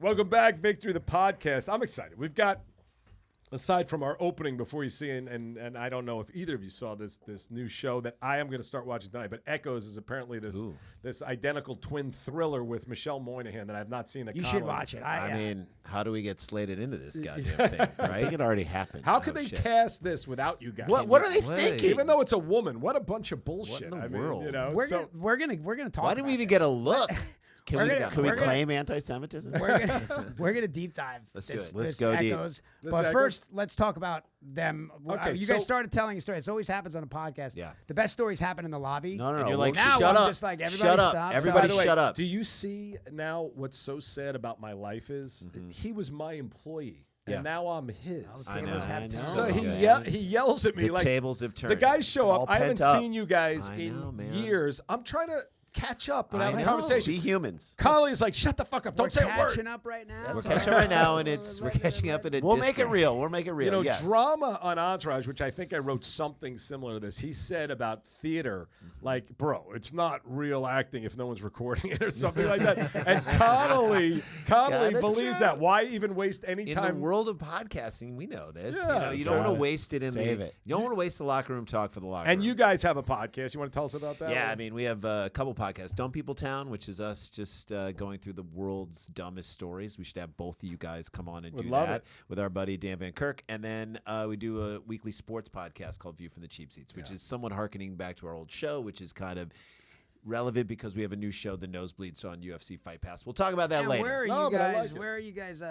Welcome back, Victory, the podcast. I'm excited. We've got, aside from our opening before you see, and I don't know if either of you saw this new show that I am going to start watching tonight, but Echoes is apparently this identical twin thriller with Michelle Moynihan that I've not seen. You should watch it. I mean, how do we get slated into this goddamn thing, right? I think it already happened. How could they cast this without you guys? What are they thinking? Even though it's a woman, what a bunch of bullshit. What in the world? You know, we're gonna talk. Why didn't we even get a look? Can we claim anti-Semitism? We're gonna deep dive. Let's this, do it. Let's this go Echoes. deep. But first, let's talk about them. Okay, you guys started telling a story. It always happens on a podcast. Yeah. The best stories happen in the lobby. No. And you're like, now shut I'm up. just like, everybody shut up. stop. Everybody By the way, shut up. Do you see now what's so sad about my life is he was my employee. Yeah. And now I'm his. I know. So he yells at me the like tables have turned. the guys show It's up. all I haven't pent up. seen you guys I in know, man. years. I'm trying to catch up and I have a know. conversation. Be humans. Connolly's like, shut the fuck up. Don't say a word. We're catching up right now. We're catching up right now, and we're catching up in a We'll make it real. We'll make it real. You know, yes. drama on Entourage, which I think I wrote something similar to this. He said about theater, like, bro, it's not real acting if no one's recording it or something like that. And Connolly believes that. Why even waste any in time? the world of podcasting, we know this. Yeah, you don't want to waste it in Save the. it. You don't want to waste the locker room talk for the locker room. And you guys have a podcast. You want to tell us about that? Yeah, I mean, we have a couple podcasts. Dumb People Town, which is us just going through the world's dumbest stories. We should have both of you guys come on and Would do love that it. with our buddy Dan Van Kirk. And then we do a weekly sports podcast called View from the Cheap Seats, which is somewhat hearkening back to our old show, which is kind of relevant because we have a new show, The Nosebleeds, on UFC Fight Pass. We'll talk about that And later. where are No, you but I guys? like it. Where are you guys?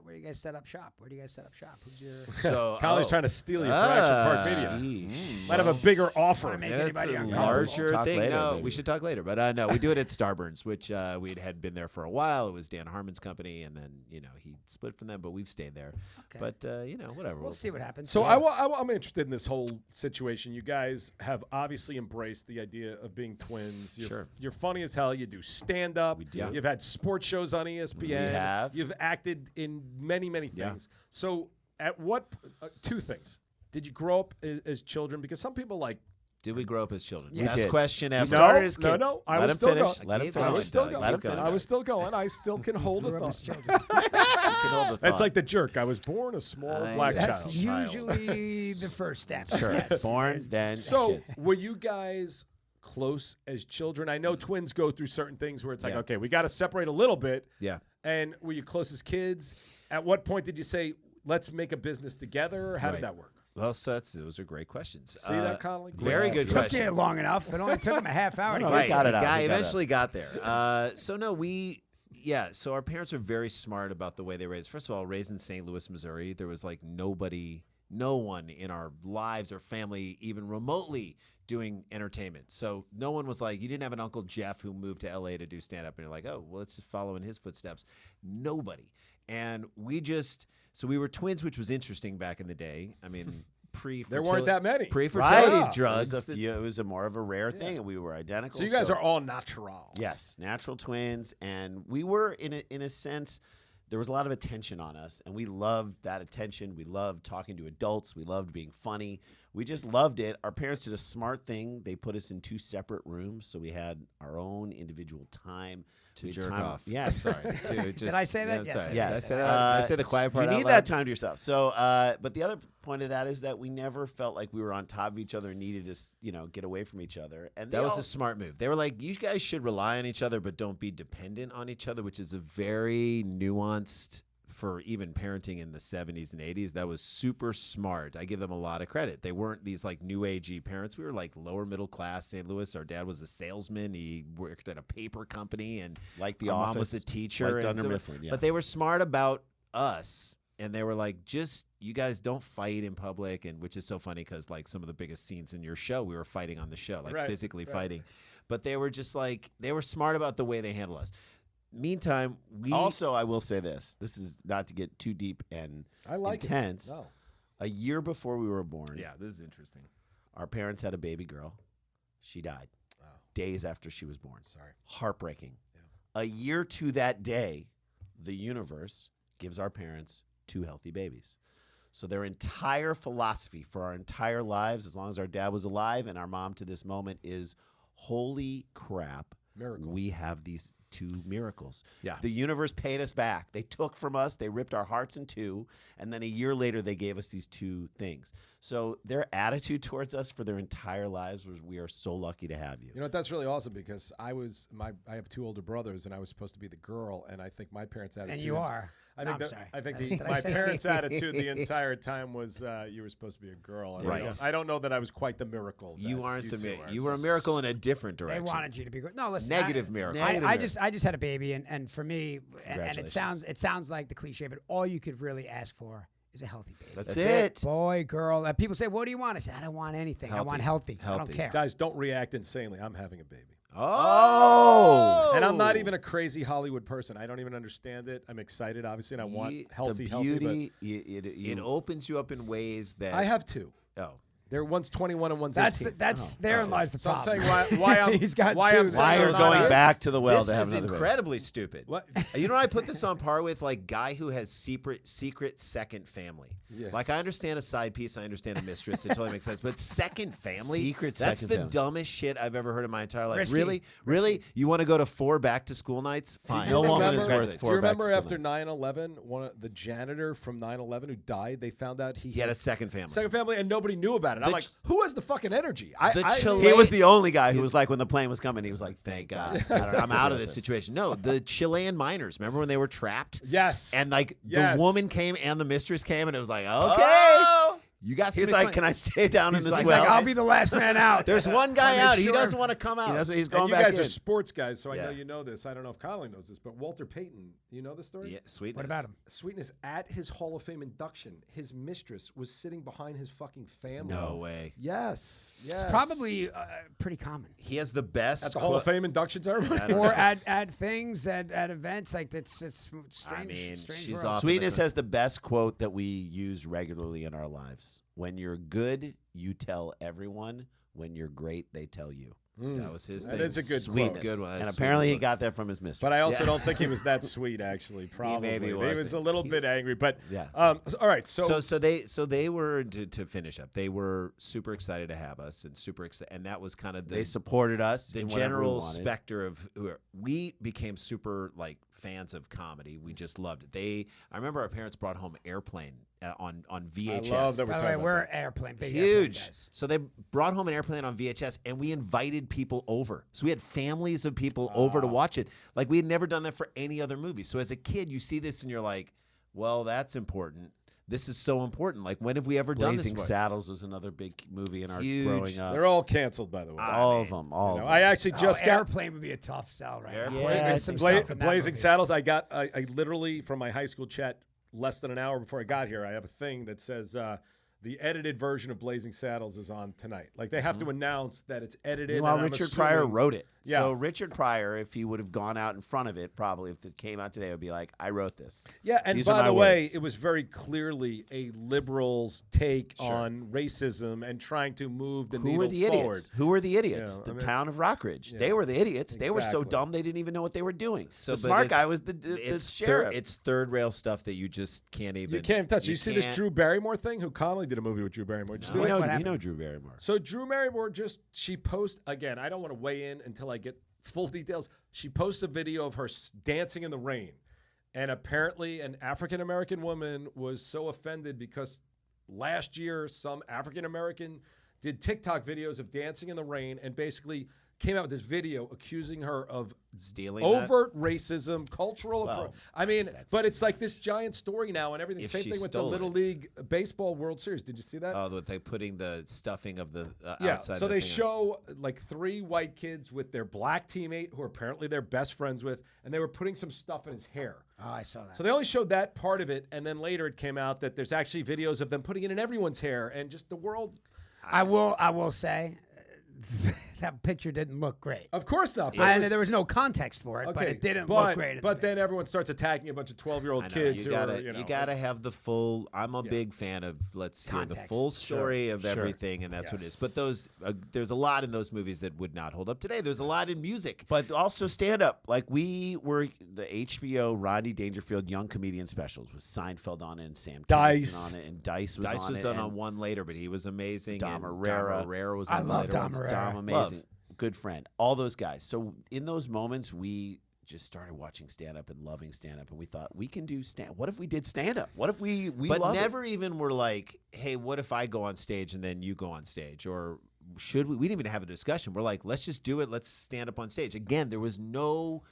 Where you guys set up shop? Where do you guys set up shop? Who's your? So Connolly's trying to steal you for Action Park Media. Might have a bigger offer. Wanna make That's anybody a uncomfortable. larger Talk thing. later, No, maybe. we should talk later. But no, we do it at Starburns, which we had been there for a while. It was Dan Harmon's company, and then he split from them, but we've stayed there. Okay. But whatever. We'll see what happens. So I'm interested in this whole situation. You guys have obviously embraced the idea of being twins. You're funny as hell. You do stand-up. We do. You've had sports shows on ESPN. We have. You've acted in many, many things. Yeah. So at what two things. Did you grow up as children? Because some people like. Did we grow up as children? Yes. Best did. question ever. started as kids. No. I Let was him still finish. going. Let him I finish. I was still Doug. going. Let him finish. I was still going. I still can hold a Grew up as thought. children. That's like the jerk. I was born a small black That's child. usually the first step. Sure. Yes. Born, then So, kids. were you guys close as children? I know twins go through certain things where it's like, Yeah. okay, we got to separate a little bit. Yeah. And were you close as kids? At what point did you say, let's make a business together? How Right. did that work? Well, so those are great questions. See that, Connolly? Very good Took questions. you long enough. It only took him a half hour to No, get we Right, got the it out. guy We got it eventually got there. So our parents are very smart about the way they raised. First of all, raised in St. Louis, Missouri, there was like no one in our lives or family even remotely doing entertainment. So no one was like, you didn't have an Uncle Jeff who moved to LA to do stand-up, and you're like, oh, well, let's just follow in his footsteps. Nobody. And so we were twins, which was interesting back in the day. I mean, There weren't that many. Pre-fertility Right. drugs. It was a more of a rare thing, and we were identical. So you guys are all natural. Yes, natural twins, and we were in a sense. There was a lot of attention on us, and we loved that attention. We loved talking to adults. We loved being funny. We just loved it. Our parents did a smart thing. They put us in two separate rooms, so we had our own individual time. To We had jerk time- off. Yeah, I'm sorry. Did I say that? Yeah, Yes. sorry. Yes. Did I say the quiet part You out need loud? that time to yourself. So, but the other point of that is that we never felt like we were on top of each other and needed to, get away from each other. And That was a smart move. They were like, you guys should rely on each other, but don't be dependent on each other, which is a very nuanced for even parenting in the 70s and 80s. That was super smart. I give them a lot of credit. They weren't these like new agey parents. We were like lower middle class St. Louis. Our dad was a salesman. He worked at a paper company, and Like The our mom was Office, a teacher. like and Dunder so- Mifflin, yeah. But they were smart about us. And they were like, just, you guys don't fight in public. And which is so funny because like some of the biggest scenes in your show, we were fighting on the show, like Right, physically right. fighting. But they were just like, they were smart about the way they handle us. Meantime, Also, I will say this. This is not to get too deep and I like intense. it. No. A year before we were born, yeah, this is interesting. our parents had a baby girl. She died days after she was born. Sorry. Heartbreaking. A year to that day, the universe gives our parents 2 healthy babies. So their entire philosophy for our entire lives, as long as our dad was alive and our mom to this moment, is holy crap. Miracle. We have these 2 miracles. Yeah. The universe paid us back. They took from us. They ripped our hearts in 2, and then a year later they gave us these 2 things. So their attitude towards us for their entire lives was, we are so lucky to have you. You know what? That's really awesome because I have 2 older brothers and I was supposed to be the girl, and I think my parents' attitude. And you are. I No, think I'm sorry. I think Did I my say parents' attitude the entire time was you were supposed to be a girl. And Right. I don't know that I was quite the miracle. You that aren't you the two miracle. are. You were a miracle in a different They direction. wanted you to be great. No, listen. Negative miracle. I just had a baby, and for me, and it Congratulations. sounds like the cliche, but all you could really ask for is a healthy baby. That's it. Boy, girl. People say, "What do you want?" I said, "I don't want anything. I want healthy. I don't Healthy. care." Guys, don't react insanely. I'm having a baby. Oh. And I'm not even a crazy Hollywood person. I don't even understand it. I'm excited, obviously, and I want healthy, the healthy. beauty, it opens you up in ways that But I have 2. Oh. They're one's 21 and one's That's 18. therein lies the So I'm problem. saying why I'm He's got why 2. I'm saying Why they're are not going us. back to the well This to have is another baby. incredibly stupid. What? You know, I put this on par with like guy who has secret second family. Yeah. Like I understand a side piece, I understand a mistress. It totally makes sense. But second family, Secret that's second the family. dumbest shit I've ever heard in my entire life. Risky. Really, you want to go to 4 back to school nights? Fine. No woman is remember- worth Do you 4 remember back to after school nights. 9/11, the janitor from 9/11 who died? They found out He had a second family. second family, and nobody knew about it. I'm like, who has the fucking energy? He was the only guy who was like, when the plane was coming, he was like, "Thank God, I'm out of this situation." No, the Chilean miners. Remember when they were trapped? Yes. And like Yes. the woman came and the mistress came, and it was like, okay, you got. He's some like, explain- "Can I stay down in He's this like, well?" I'll be the last man out. There's one guy Make out. He sure. doesn't want to come out. He's and going you back guys in. are sports guys, so I know Yeah. you know this. I don't know if Connolly knows this, but Walter Payton, you know the story? Yeah, sweetness. What about him? Sweetness, at his Hall of Fame induction, his mistress was sitting behind his fucking family. No way. Yes. Yes. Probably pretty common. He has the best. At the Hall of Fame induction ceremony? Or at things at events like it's strange. I mean, strange she's world. off. Sweetness has the best quote that we use regularly in our lives. When you're good, you tell everyone. When you're great, they tell you. That was his That thing. is a good Sweet, quote. good one. And That's apparently he sweet. got that from his mistress. But I also don't think he was that sweet, actually. Probably. maybe He wasn't. was a little bit angry. But, Yeah. all right. So So they were to finish up. They were super excited to have us and super excited, and that was kind of they supported us. the in whatever we general wanted. specter of we became super like fans of comedy. We just loved it. I remember our parents brought home Airplane on VHS. I love that we're By the talking way, about we're that. airplane, big airplane Huge. guys. So they brought home an Airplane on VHS, and we invited people over. So we had families of people over to watch it. Like we had never done that for any other movie. So as a kid, you see this and you're like, "Well, that's important. This is so important. Like when have we ever done Blazing this?" Saddles was another big movie in our Huge. growing up. They're all canceled, by the way. all of them. All You know, of I them. actually just got airplane would be a tough sell right now. Airplane. Yeah, There's some Bla- stuff in that Blazing movie. Saddles. I literally from my high school chat less than an hour before I got here. I have a thing that says the edited version of Blazing Saddles is on tonight. Like they have to announce that it's edited. Meanwhile, and I'm Richard Pryor assuming- wrote it. Yeah. So Richard Pryor, if he would have gone out in front of it, probably if it came out today, would be like, "I wrote this." Yeah, and These are by my the way, words. it was very clearly a liberal's take on racism and trying to move the Who needle were the forward. idiots? Who were the idiots? Yeah, the I mean- town of Rockridge. Yeah. They were the idiots. They were so Exactly. dumb they didn't even know what they were doing. So, the but smart it's- guy was the it's sheriff. It's third rail stuff that you just can't even. You can't touch. You see this can't- Drew Barrymore thing? Who Connolly did a movie with Drew Barrymore. Did you see we this? What know, we happened? know Drew Barrymore. So Drew Barrymore she posts again. I don't want to weigh in until I get full details. She posts a video of her dancing in the rain, and apparently an African American woman was so offended because last year some African American did TikTok videos of dancing in the rain and basically came out with this video accusing her of Stealing that? overt racism, cultural Well, approach. I mean, but it's like this giant story now and everything. If Same she thing with the stole Little it. League Baseball World Series. Did you see that? Oh, with they putting the stuffing of the Yeah, outside. so the they thing on. show like 3 white kids with their black teammate who apparently they're best friends with, and they were putting some stuff in his hair. Oh, I saw that. So they only showed that part of it, and then later it came out that there's actually videos of them putting it in everyone's hair, and just the world. I will say that picture didn't look great. Of course not. But I it was- there was no context for it, but it didn't look great. But then everyone starts attacking a bunch of 12-year-old I know, kids you who gotta, are, you know. you gotta have the full. I'm a big fan of let's hear the Context. full story of Sure. everything, and that's what it is. Yes. But those, there's a lot in those movies that would not hold up today. There's a lot in music. But also stand up. Like we were the HBO Rodney Dangerfield Young Comedian Specials with Seinfeld on it and Sam Dice. Kinison on it, and Dice was Dice on was it. done and on one later, but he was amazing. Dom and Herrera. Dom Herrera was I on love later Dom ones. Herrera. Dom, amazing, good friend. All those guys. So in those moments, we just started watching stand-up and loving stand-up, and we thought we can do stand. What if we did stand-up? What if we But love never even were like, hey, what if I go on stage and then you go on stage? Or should we? We didn't even have a discussion. We're like, let's just do it. Let's stand up on stage. Again, there was no.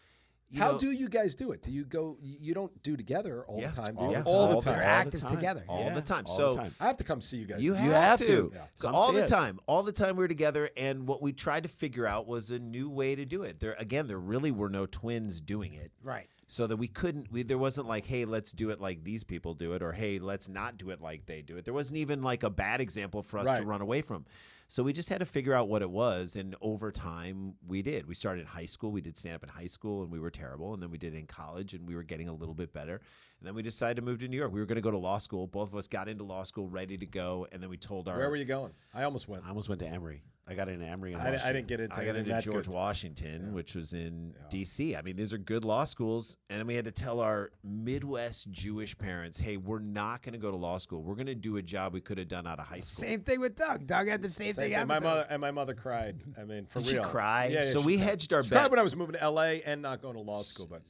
How do you guys do it? Do you go? You don't do together all the time, do you? all the time. Their act is together. All the time. All So the time. I have to come see you guys. you You have have to. to. Yeah. So Come all see the us. time, we were together, and what we tried to figure out was a new way to do it. There really were no twins doing it. Right. So that we couldn't, there wasn't like, hey, let's do it like these people do it, or hey, let's not do it like they do it. There wasn't even like a bad example for us to Right. run away from. So we just had to figure out what it was, and over time we did. We started in high school. We did stand up in high school, and we were terrible. And then we did it in college, and we were getting a little bit better. And then we decided to move to New York. We were going to go to law school. Both of us got into law school, ready to go. And then we told our. Where were you going? I almost went. I almost went to Emory. I got into Emory. And I didn't get into. I got into that George good. Washington, which was in D.C. I mean, these are good law schools. And we had to tell our Midwest Jewish parents, hey, we're not going to go to law school. We're going to do a job we could have done out of high school. Same thing with Doug. Doug had the same thing. My mother cried. I mean, for Did real. she cry? Yeah, So she we cried. hedged our She cried bets. when I was moving to L.A. and not going to law school. But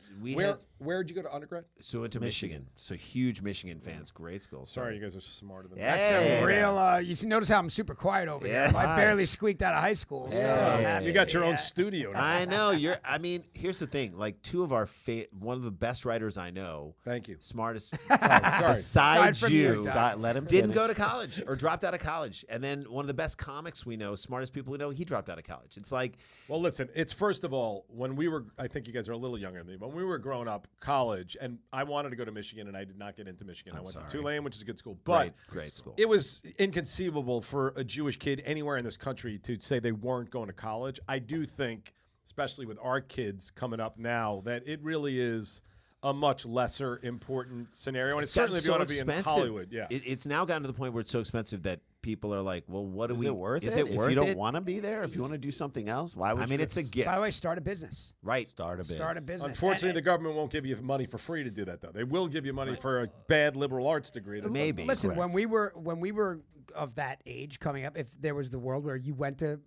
where'd you go to undergrad? So into Michigan. So huge Michigan fans. Great school. Sorry, you guys are smarter than Yeah. me. That's a Yeah. real. You see, notice how I'm super quiet over here. I barely squeaked out of high school. So I'm happy. You got your own studio now. I know. I mean, here's the thing. Like, two of our one of the best writers I know. Thank you. Smartest. Sorry. Aside Besides from you. you, Doug. Let him Didn't finish. go to college or dropped out of college. And then one of the best comics we know, smartest people we know, he dropped out of college. It's like, Well, listen, it's first of all, when we were, I think you guys are a little younger than me, when we were growing up, college, and I wanted to go to Michigan, and I did not get into Michigan. I went to Tulane, which is a good school. But great school. it was inconceivable for a Jewish kid anywhere in this country to say they weren't going to college. I do think, especially with our kids coming up now, that it really is a much lesser important scenario. And it's certainly if you want to be in Hollywood. Yeah. It's now gotten to the point where it's so expensive that people are like, well, what do Is we? it worth is it? it worth if you don't it? want to be there, if you want to do something else, why would I you? mean, it's a gift. By the way, start a business. Right. Start a business. Start a business. Unfortunately, the government won't give you money for free to do that, though. They will give you money for a bad liberal arts degree. That Maybe. Listen, Correct. when we were of that age coming up, if there was the world where you went to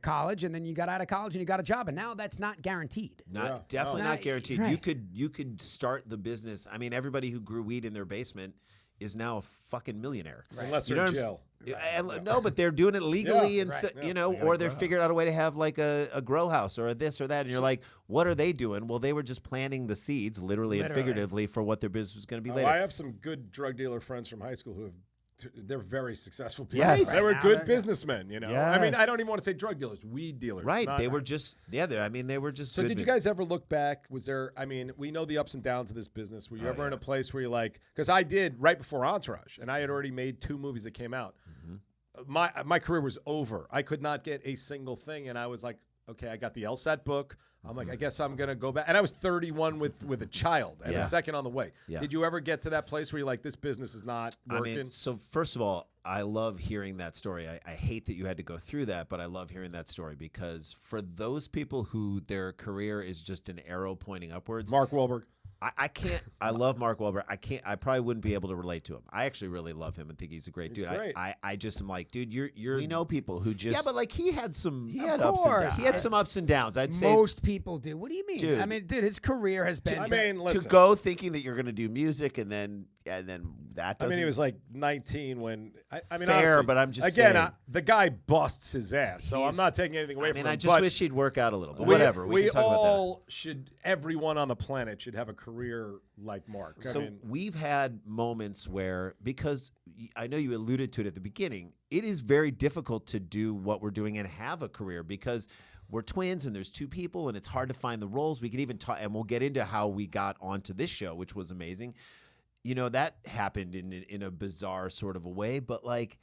college and then you got out of college and you got a job, and now that's not guaranteed. Definitely No. not guaranteed. Right. You could start the business. I mean, everybody who grew weed in their basement is now a fucking millionaire. Unless You they're know in what I'm jail. And, no, but they're doing it legally, Yeah, and right, so, yeah. you know, They got a or they're grow figured out a way to have like a grow house or a this or that, and you're like, what are they doing? Well, they were just planting the seeds, literally and Literally. figuratively, for what their business was going to be Oh, later. I have some good drug dealer friends from high school who have. They're very successful people. Yes. They were Right. good Now, businessmen, you know. I mean, I Yes. don't even want to say drug dealers, weed dealers. Right? not- They were just they were just. So good did you men. guys ever look back? Was there? I mean, we know the ups and downs of this business. Were you ever in a place where you're like? Because I did right before Entourage, and I had already made 2 movies that came out. My career was over. I could not get a single thing, and I was like, okay, I got the LSAT book. I'm like, I guess I'm gonna go back. And I was 31 with a child and a second on the way. Yeah. Did you ever get to that place where you're like, this business is not working? I mean, so first of all, I love hearing that story. I hate that you had to go through that, but I love hearing that story because for those people who their career is just an arrow pointing upwards, Mark Wahlberg. I can't. I love Mark Wahlberg. I probably wouldn't be able to relate to him. I actually really love him and think he's a great dude. great. I just am like, dude, you're. We know people who just Yeah, but like he had some. he Of had ups and course. downs. He had some ups and downs. I'd say Most people do. What do you mean? Dude. I mean, dude, his career has been. I mean, listen. to go thinking that you're going to do music and then that I doesn't. mean, he was like 19 when. I mean, Fair, honestly, but I'm just again, saying. the guy busts his ass, so I'm He's- not taking anything away I from mean, him. I just but wish he'd work out a little. But we, whatever. We can talk about that. all should. Everyone on the planet should have a career like Mark. So I mean, we've had moments where, because I know you alluded to it at the beginning, it is very difficult to do what we're doing and have a career because we're twins and there's 2 people and it's hard to find the roles. We can even talk, and we'll get into how we got onto this show, which was amazing. You know, that happened in a bizarre sort of a way, but like,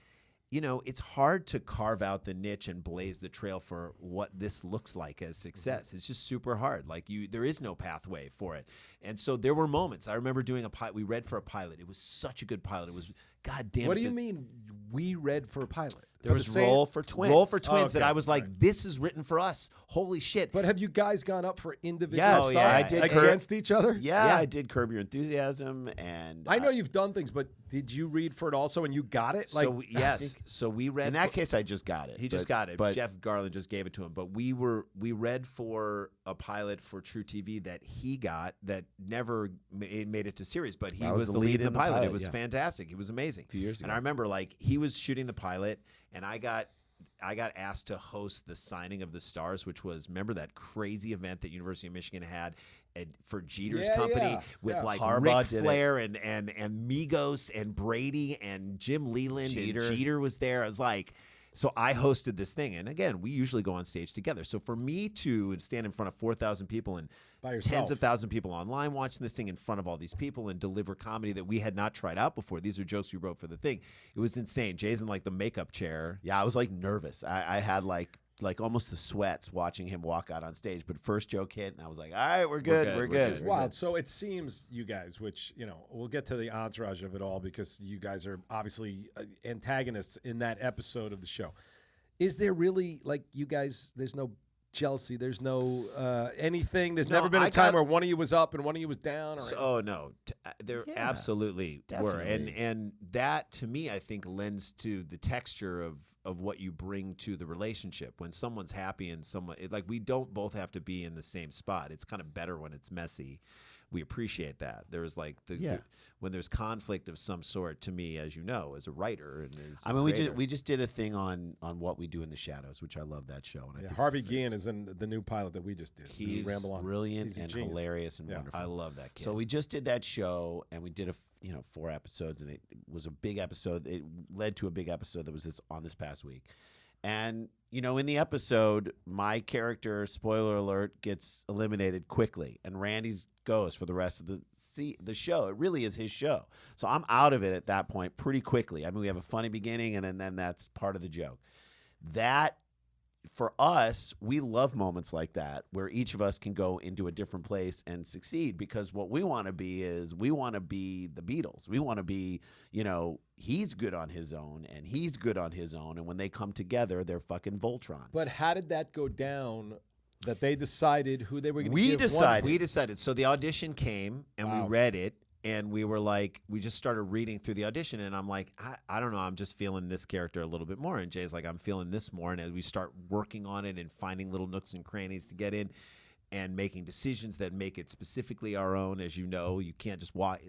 you know, it's hard to carve out the niche and blaze the trail for what this looks like as success. It's just super hard. Like there is no pathway for it. And so there were moments. I remember doing we read for a pilot. It was such a good pilot. It was, God damn it. what do you mean we read for a pilot. There was Roll for Twins. Roll for Twins that Okay, I was like, right. this is written for us. Holy shit. But have you guys gone up for individual Yes, stuff yeah, I did against each other? Yeah, I did Curb Your Enthusiasm, and I know you've done things, but did you read for it also and you got it? So yes, so we read. in that case, I just got it. he just got it. But Jeff Garland just gave it to him. But we read for a pilot for True TV that he got that never made it to series. But he I was the lead in the pilot. It was fantastic. It was amazing. A few years And ago. I remember like he was shooting the pilot, and I got asked to host the signing of the stars, which was, remember that crazy event that University of Michigan had for Jeter's company with like Harbaugh Ric did it. Flair and Migos and Brady and Jim Leland and Jeter was there. I was like, so I hosted this thing, and again, we usually go on stage together. So for me to stand in front of 4,000 people and By yourself. tens of thousands of people online watching this thing in front of all these people and deliver comedy that we had not tried out before. These are jokes we wrote for the thing. It was insane. Jay's in like the makeup chair. Yeah, I was like nervous. I had like almost the sweats watching him walk out on stage. But first joke hit, and I was like, all right, we're good. good, We're we're good. This is wild. So it seems you guys, which, we'll get to the entourage of it all because you guys are obviously antagonists in that episode of the show. Is there really, like, you guys, there's no jealousy, there's no anything? There's No, never been a I time got- where one of you was up and one of you was down? Or Oh no, there Yeah, absolutely were, definitely. and that to me I think lends to the texture of what you bring to the relationship. When someone's happy and like we don't both have to be in the same spot. It's kind of better when it's messy. We appreciate that. There's like when there's conflict of some sort. To me, as you know, as a writer and as a I mean, creator. we just did a thing on What We Do in the Shadows, which I love that show. And I think Harvey it's Guillen is in the new pilot that we just did. He's Ramble On. brilliant He's a and genius. hilarious and Yeah. wonderful. I love that kid. So we just did that show, and we did 4 episodes, and it was a big episode. It led to a big episode that was on this past week. And in the episode, my character, spoiler alert, gets eliminated quickly, and Randy's goes for the rest of the show. It really is his show, so I'm out of it at that point pretty quickly. I mean, we have a funny beginning, and then that's part of the joke. That, for us, we love moments like that where each of us can go into a different place and succeed, because what we want to be is we want to be the Beatles. We want to be, he's good on his own and he's good on his own, and when they come together, they're fucking Voltron. But how did that go down that they decided who they were going to We give decided. So the audition came, and we read it, and we were like, we just started reading through the audition, and I'm like, I don't know, I'm just feeling this character a little bit more. And Jay's like, I'm feeling this more. And as we start working on it and finding little nooks and crannies to get in and making decisions that make it specifically our own, as you know, you can't just walk.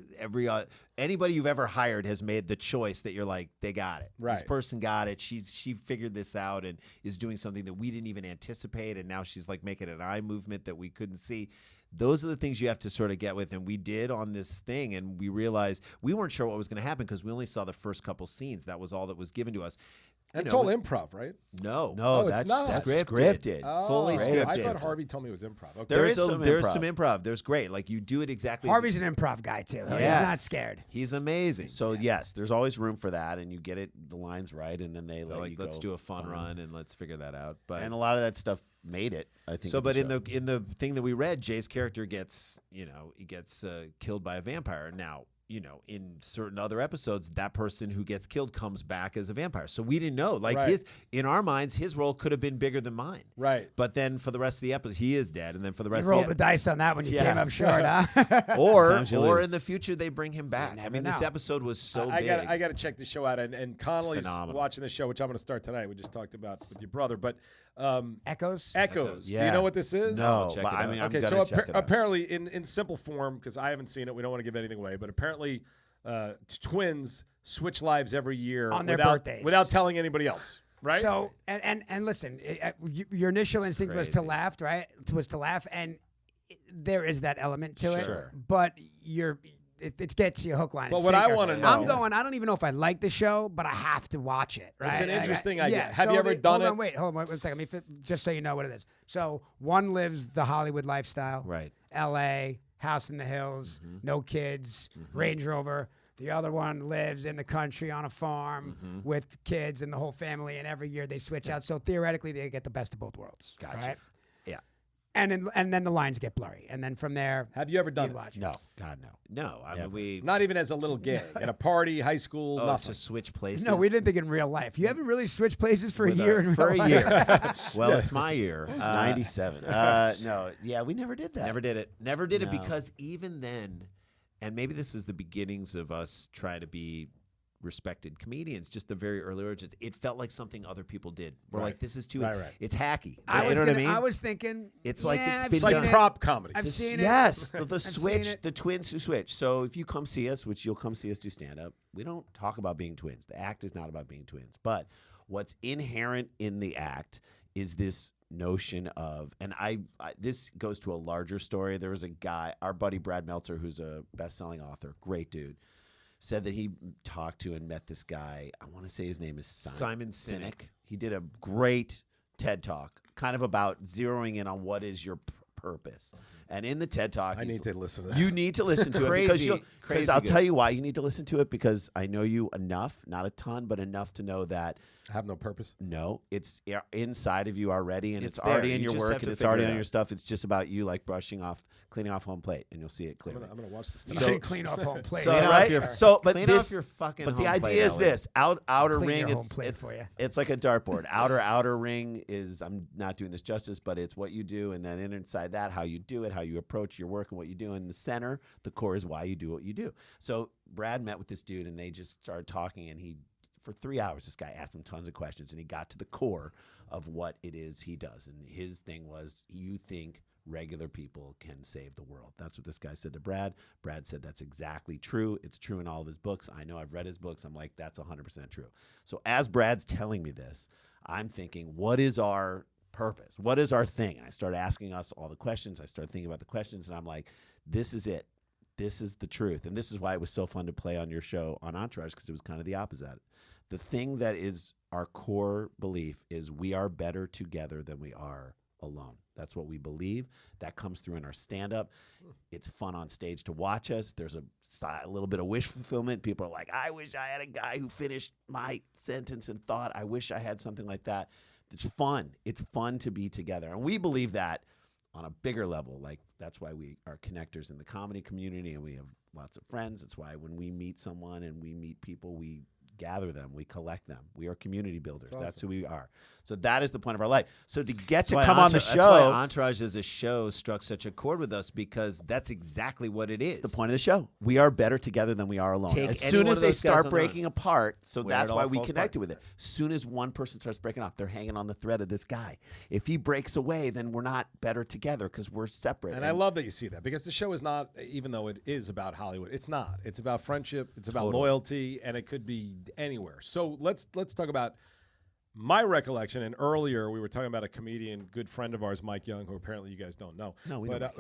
Anybody you've ever hired has made the choice that you're like, they got it. Right. This person got it. She figured this out and is doing something that we didn't even anticipate, and now she's like making an eye movement that we couldn't see. Those are the things you have to sort of get with, and we did on this thing, and we realized we weren't sure what was going to happen because we only saw the first couple scenes. That was all that was given to us. It's all improv, right? No, Oh, it's that's not. scripted. Fully scripted. I thought Harvey told me it was improv. Okay. There is There's some some improv. There's great. Like you do it exactly. Harvey's an improv guy too. He's not scared. He's amazing. So yes, there's always room for that, and you get the lines right, and then they They're let like, you let's go do a fun fun. run and let's figure that out. But And a lot of that stuff made it, I think. so, but in show. the thing that we read, Jay's character gets killed by a vampire. Now, in certain other episodes, that person who gets killed comes back as a vampire. So we didn't know. Like Right. in our minds, his role could have been bigger than mine. Right. But then for the rest of the episode, he is dead, and then for the rest You of rolled the the dice on that when you Yeah. came up short, huh? or Sometimes you or lose. in the future they bring him back. I never mean, this know. episode was so I big. got to check the show out. And Connolly's phenomenal. watching the show, which I'm going to start tonight. We just talked about with your brother. But Echoes. Echoes. Do Yeah. you know what this is? No, check but it I out. mean, I'm Okay, gonna so check it out. apparently, in simple form, because I haven't seen it, we don't want to give anything away. But apparently, twins switch lives every year On their without, birthdays. without telling anybody else. Right. So and listen, your initial instinct was to crazy. laugh, right? Was to laugh, and there is that element to Sure. it. But it gets you hook, line, But and what I sinker. wanna know- I'm going. I don't even know if I like the show, but I have to watch it. Right? It's an Like, interesting I- idea. Yeah. Have so you ever done hold it? On, wait, hold on, one second. Let me just so you know what it is. So one lives the Hollywood lifestyle, Right. L.A., house in the hills, no kids, Range Rover. The other one lives in the country on a farm with kids and the whole family, and every year they switch out. So theoretically, they get the best of both worlds. Gotcha. Right? Yeah. And then the lines get blurry, and then from there, Have you ever done you'd it? watch. No, God, no. No, I mean we Not even as a little gag at a party, high school, nothing. to switch places. No, we didn't think in real life. You haven't really switched places for a year in real for a life. year. Well, it's my year. It's 97. No, yeah, we never did that. Never did it. Never did it No. because even then, and maybe this is the beginnings of us trying to be respected comedians, just the very early origins, it felt like something other people did. We're Right. like, this is too, Right, right. it's hacky. I you was know what I mean? I was thinking. It's like yeah, it's I've been It's like seen done. it. prop comedy. I've seen it. Yes, the I've seen switch, it. the twins who switch. So if you come see us, which you'll come see us do stand up, we don't talk about being twins. The act is not about being twins. But what's inherent in the act is this notion of, and this goes to a larger story. There was a guy, our buddy Brad Meltzer, who's a best-selling author, great dude, said that he talked to and met this guy. I want to say his name is Simon Sinek. He did a great TED Talk, kind of about zeroing in on what is your purpose. And in the TED Talk, I need to listen to that. you need to listen to it Crazy because I'll good. tell you why you need to listen to it, because I know you enough, not a ton, but enough to know that Have no purpose. no, it's inside of you already, and It's it's already there. in You your just work, have to and it's figure already it on out. your stuff. It's just about you, like cleaning off home plate, and you'll see it I'm clearly. gonna watch this You tonight. should clean off home plate. So, Clean off right? your- So, but Clean this, off your fucking but the home plate, idea is Elliot. this: outer Clean ring. your home It's plate for you. it's like a dartboard. outer ring is, I'm not doing this justice, but it's what you do, and then inside that, how you do it, how you approach your work, and what you do. In the center, the core is why you do what you do. So Brad met with this dude, and they just started talking, and for 3 hours, this guy asked him tons of questions, and he got to the core of what it is he does. And his thing was, you think regular people can save the world. That's what this guy said to Brad. Brad said that's exactly true. It's true in all of his books. I know, I've read his books. I'm like, that's 100% true. So as Brad's telling me this, I'm thinking, what is our purpose? What is our thing? And I started asking us all the questions. I started thinking about the questions, and I'm like, this is it. This is the truth. And this is why it was so fun to play on your show on Entourage, because it was kind of the opposite. The thing that is our core belief is we are better together than we are alone. That's what we believe. That comes through in our stand-up. It's fun on stage to watch us. There's a little bit of wish fulfillment. People are like, I wish I had a guy who finished my sentence and thought, I wish I had something like that. It's fun. It's fun to be together. And we believe that on a bigger level. Like, that's why we are connectors in the comedy community, and we have lots of friends. That's why when we meet someone and we meet people, we gather them, we collect them. We are community builders. That's who we are. So that is the point of our life. So to get to come on the That's why show, Entourage as a show struck such a chord with us, because that's exactly what it is. it's the point of the show. We are better together than we are alone. Take As any soon one as of they those guys start on breaking apart, so Where that's it why all we falls connected apart. with it. As soon as one person starts breaking off, they're hanging on the thread of this guy. If he breaks away, then we're not better together because we're separate. And I love that you see that, because the show is not, even though it is about Hollywood, it's not. It's about friendship. It's about loyalty, and it could be anywhere. So let's talk about my recollection. And earlier we were talking about a comedian, good friend of ours, Mike Young, who apparently you guys don't know. No, we but,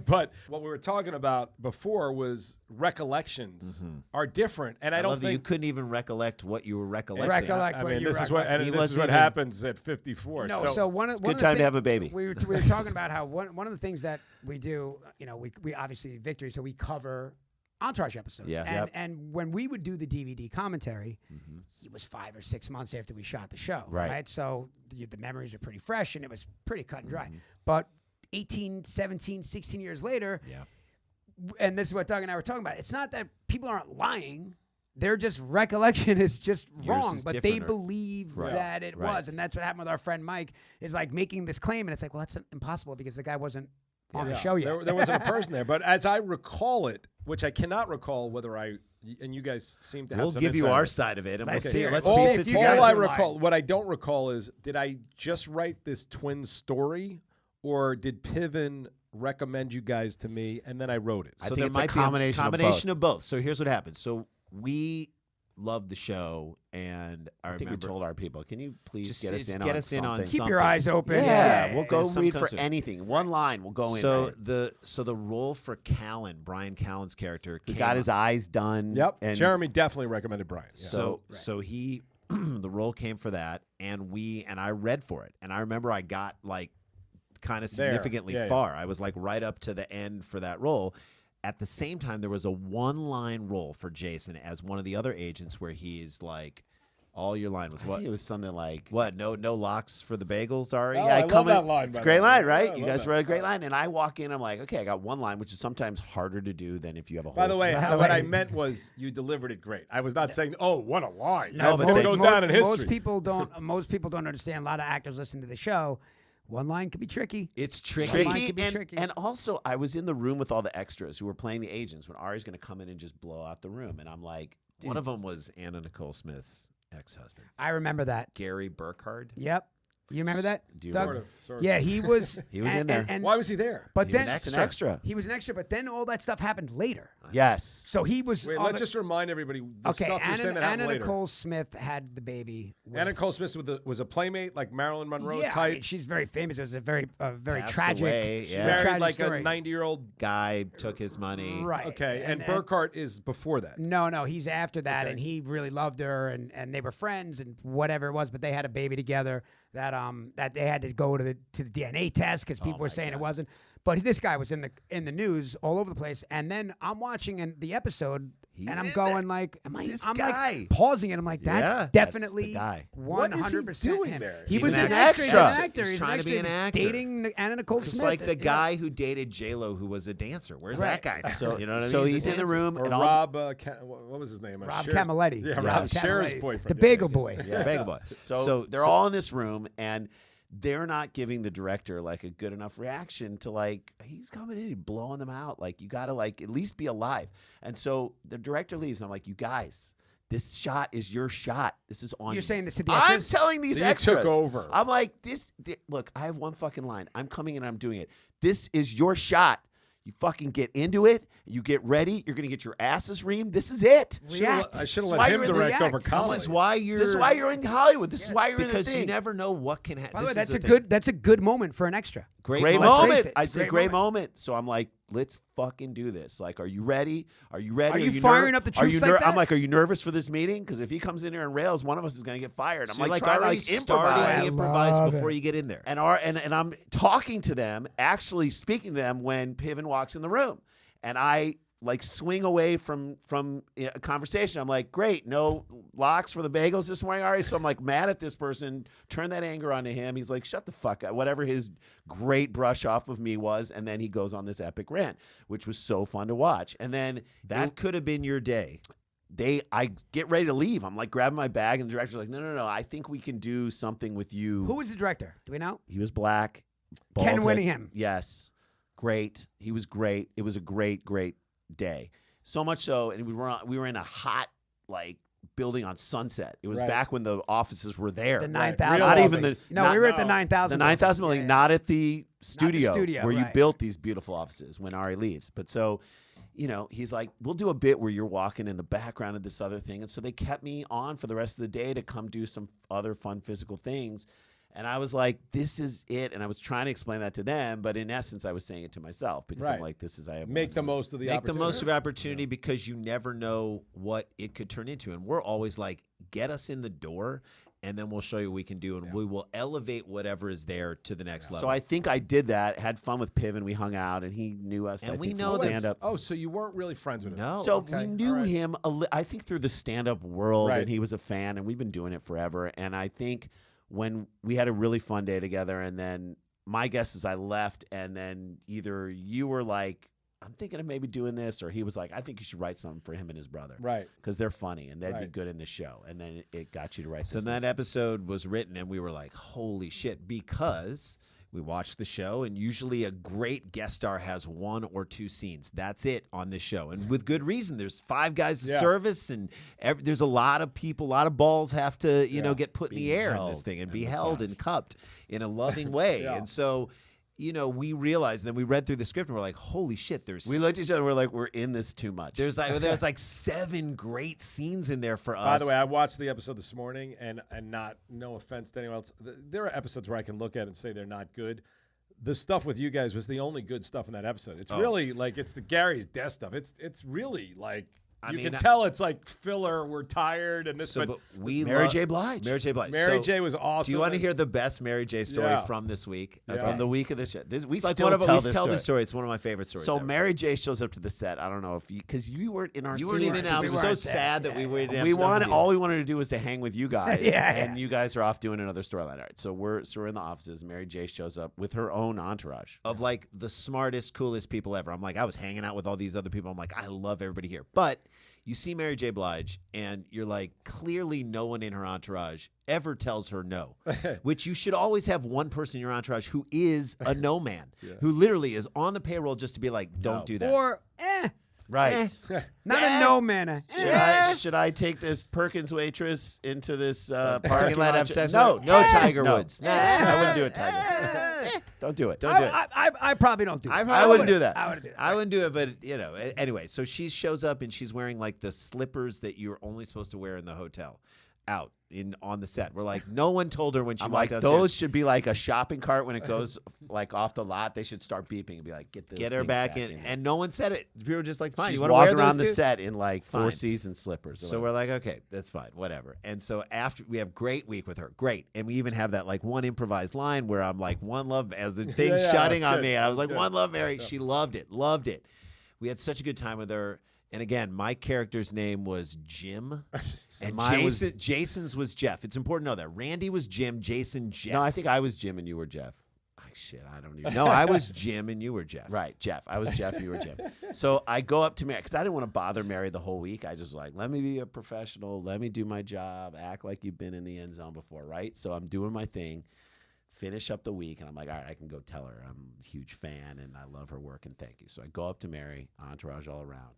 but what we were talking about before was recollections are different, and I I don't love that you think. couldn't even recollect what you were recollecting. Recollect I what mean, you this is what, recollect. and He this is wasn't what even- happens at 54. No, so one of good the time to thing- have a baby. We were talking about how one of the things that we do, we obviously Victory, so we cover Entourage episodes. Yeah. And Yep. and when we would do the DVD commentary, it was 5 or 6 months after we shot the show. Right. So the memories are pretty fresh, and it was pretty cut and dry. But 18, 17, 16 years later, and this is what Doug and I were talking about, it's not that people aren't lying. Their just recollection is just wrong, is but they different. believe that it was. And that's what happened with our friend Mike, is like making this claim, and it's like, well, that's impossible because the guy wasn't on the show yet. There wasn't a person there. But as I recall it, which I cannot recall whether and you guys seem to have We'll some give you insight. our side of it, and Let's we'll see. hear it. Let's All- piece if it you together. guys All I are recall, lying. what I don't recall is, did I just write this twin story, or did Piven recommend you guys to me and then I wrote it? I So think there it's a might be combination of of both. So here's what happens. So we loved the show, and I think we remember told our people, can you please Just get us get in on us in on something? Keep your something. eyes open. Yeah, we'll yeah. go Some read for comes to- anything. One line, we'll go in. So right? the role for Callan, Brian Callan's character, He came got up. his eyes done. Yep. And Jeremy definitely recommended Brian. Yeah. So he the role came for that, and I read for it, and I remember I got like kind of There. significantly Yeah, yeah. far. I was like right up to the end for that role. At the same time, there was a one-line role for Jason as one of the other agents where he's like All your line was I what? think it was something like, What? No locks for the bagels, Ari? Oh, yeah, I come love in- that line. It's a by great the way. line, right? Yeah, I You love guys that. wrote a great line. And I walk in, I'm like, okay, I got one line, which is sometimes harder to do than if you have a whole By the way, By the what way- I meant was you delivered it great. I was not saying, "Oh, what a line." No, That's but going to go down in history. Most people don't. Most people don't understand. A lot of actors listen to the show. One line could be tricky. It's tricky. One line tricky. could be And, tricky. and also, I was in the room with all the extras who were playing the agents when Ari's going to come in and just blow out the room. And I'm like, dude, One of them was Anna Nicole Smith's ex-husband, I remember that. Gary Burkhardt. Yep. You remember that? Do you Doug? Sort of. Yeah, he was. He was and- in there. and- and- Why was he there? But He's then an extra. he was an extra. But then all that stuff happened later. Yes. So he was. Wait, all let's the- just remind everybody the Okay, stuff you're saying Anna, that happened Anna later. Nicole Smith had the baby. with- Anna Nicole Smith was a playmate, like Marilyn Monroe yeah, I type. mean, she's very famous. It was a very Passed tragic. away, She yeah. married tragic like story. a 90-year-old. Guy took his money. Right. Okay, and Burkhardt is before that. No, he's after that, Okay. and he really loved her, and they were friends, and whatever it was. But they had a baby together. That they had to go to the DNA test because people were saying it wasn't. But this guy was in the news all over the place, and then I'm watching the episode, He's and I'm in going there. like, This I'm guy. like pausing it. I'm like, that's Yeah, that's definitely the guy. 100% doing him. there? He He's was an an extra. He's extra. an actor. He's He's trying to be an an actor. actor. Dating Anna Nicole It's Smith. like the Yeah. guy who dated J-Lo, who was a dancer. Where's Right. that guy? So, you know what I mean? so a he's in the dancer. room. Or and all Rob, what was his name? Rob Cher's- Camilletti. Yeah, Rob Rob Cher's Camilletti. boyfriend. The Yeah, Bagel yeah. Boy. Yeah, Bagel Boy. So they're all in this room, and they're not giving the director like a good enough reaction to like he's coming in, blowing them out. Like you got to like at least be alive. And so the director leaves. And I'm like, you guys, this shot is your shot. This is on. You're saying this to the I'm extras? telling these So you extras. took over. I'm like look, I have one fucking line. I'm coming in and I'm doing it. This is your shot. You fucking get into it. You get ready. You're gonna get your asses reamed. This is it. React. I should have That's why let him you're in the direct over React. Connolly. This is why you're. This is why you're in Hollywood. This is why you're in the because thing. you never know what can happen. By the way, that's a good moment for an extra. great Great moment. Let's moment. face it, I it's a said great great moment. So I'm like, let's fucking do this. Like, are you ready? Are you ready? Are you firing up the are you troops like that? I'm like, are you nervous for this meeting? Because if he comes in here and rails, one of us is going to get fired. I'm So you're like, like try already to like starting to improvise. improvise Love before it. you get in there. And I'm talking to them, actually speaking to them when Piven walks in the room, and I like swing away from a conversation. I'm like, great, no locks for the bagels this morning, Ari. So I'm like mad at this person. Turn that anger onto him. He's like, shut the fuck up. Whatever his great brush off of me was, and then he goes on this epic rant, which was so fun to watch. And then That could have been your day. I get ready to leave. I'm like grabbing my bag, and the director's like, no. I think we can do something with you. Who was the director? Do we know? He was black. Ken bald head. Winningham. Yes. Great. He was great. It was a great day. So much so, and we were in a hot like building on Sunset. It was Right. back when the offices were there. The Right. 9,000. Real Not even office. the No, not- we were at the no. 9,000. the 9,000 building, Yeah. not at the studio, studio, where you right. built these beautiful offices when Ari leaves. But so, he's like, we'll do a bit where you're walking in the background of this other thing. And so they kept me on for the rest of the day to come do some other fun physical things. And I was like, this is it. And I was trying to explain that to them, but in essence, I was saying it to myself because I'm Right. like, I have Make one. the most of the Make opportunity. the most of opportunity because you never know what it could turn into. And we're always like, get us in the door, and then we'll show you what we can do, and we will elevate whatever is there to the next level. So I think I did that, had fun with Piven. We hung out, and he knew us. And I we think, know from that's- stand-up. Oh, so you weren't really friends with him? No. So Okay, we knew all right. him, I think, through the stand-up world, Right. and he was a fan, and we've been doing it forever. And I think when we had a really fun day together, and then my guess is I left, and then either you were like, I'm thinking of maybe doing this, or he was like, I think you should write something for him and his brother. Right. Because they're funny, and they'd be Right. good in the show. And then it got you to write So this. that episode was written, and we were like, holy shit, because we watched the show, and usually a great guest star has 1 or 2 scenes. That's it on this show. And with good reason. There's 5 guys of Yeah. service, and there's a lot of people, a lot of balls have to, get put in Be the air in held this thing and and be held massaged. and cupped in a loving way. Yeah. And so, we realized, and then we read through the script, and we're like, holy shit, we looked at each other, we're like, we're in this too much. there's like 7 great scenes in there for us. By the way, I watched the episode this morning, and no offense to anyone else, there are episodes where I can look at it and say they're not good. The stuff with you guys was the only good stuff in that episode. It's really like it's the Gary's death stuff. It's really like you can tell it's like filler. We're tired, and this. So, but we Mary J. Blige. Mary J. Blige. Mary So, J. was awesome. Do you want to hear the best Mary J. story Yeah. from this week? From the week of this show. We It's like still one of tell we this tell story. this story. It's one of my favorite stories. So ever. Mary J. shows up to the set. I don't know if because you weren't in our You scene. weren't even. I was so weren't sad that we weren't. We wanted all we wanted to do was to hang with you guys, and Yeah. you guys are off doing another storyline. All right, so we're in the offices. Mary J. shows up with her own entourage of like the smartest, coolest people ever. I'm like, I was hanging out with all these other people. I'm like, I love everybody here. But you see Mary J. Blige, and you're like, clearly no one in her entourage ever tells her no, which you should always have one person in your entourage who is a no man, who literally is on the payroll just to be like, don't do that. Or right. not a no manner. Should I take this Perkins waitress into this parking Parking lot lot? have sex No, with her? No Tiger no. Woods. Nah, I wouldn't do it, Tiger. Don't do it. Don't do it. I probably don't do that. I wouldn't do that. I wouldn't do that. I wouldn't do it, but anyway. So she shows up and she's wearing like the slippers that you're only supposed to wear in the hotel, out on the set. We're like, no one told her when she I'm walked like, downstairs. those should be like a shopping cart when it goes like off the lot. They should start beeping and be like, get her back in, here. and no one said it. People were just like, fine. She's You want to wear walking around those the too? set in like Fine. Four Seasons slippers. So we're like, okay, that's fine, whatever. And so after we have great week with her, great, and we even have that like one improvised line where I'm like, one love as the thing's shutting that's on good. me, and I was like, That's one love, Mary. She loved it. We had such a good time with her. And again, my character's name was Jim, and Jason's was Jeff. It's important to know that Randy was Jim, Jason Jeff. No, I think I was Jim and you were Jeff. Shit, I don't even know. I was Jim and you were Jeff. Right, Jeff. I was Jeff, you were Jim. So I go up to Mary because I didn't want to bother Mary the whole week. I just was like, let me be a professional. Let me do my job. Act like you've been in the end zone before, right? So I'm doing my thing. Finish up the week, and I'm like, all right, I can go tell her I'm a huge fan and I love her work and thank you. So I go up to Mary, entourage all around,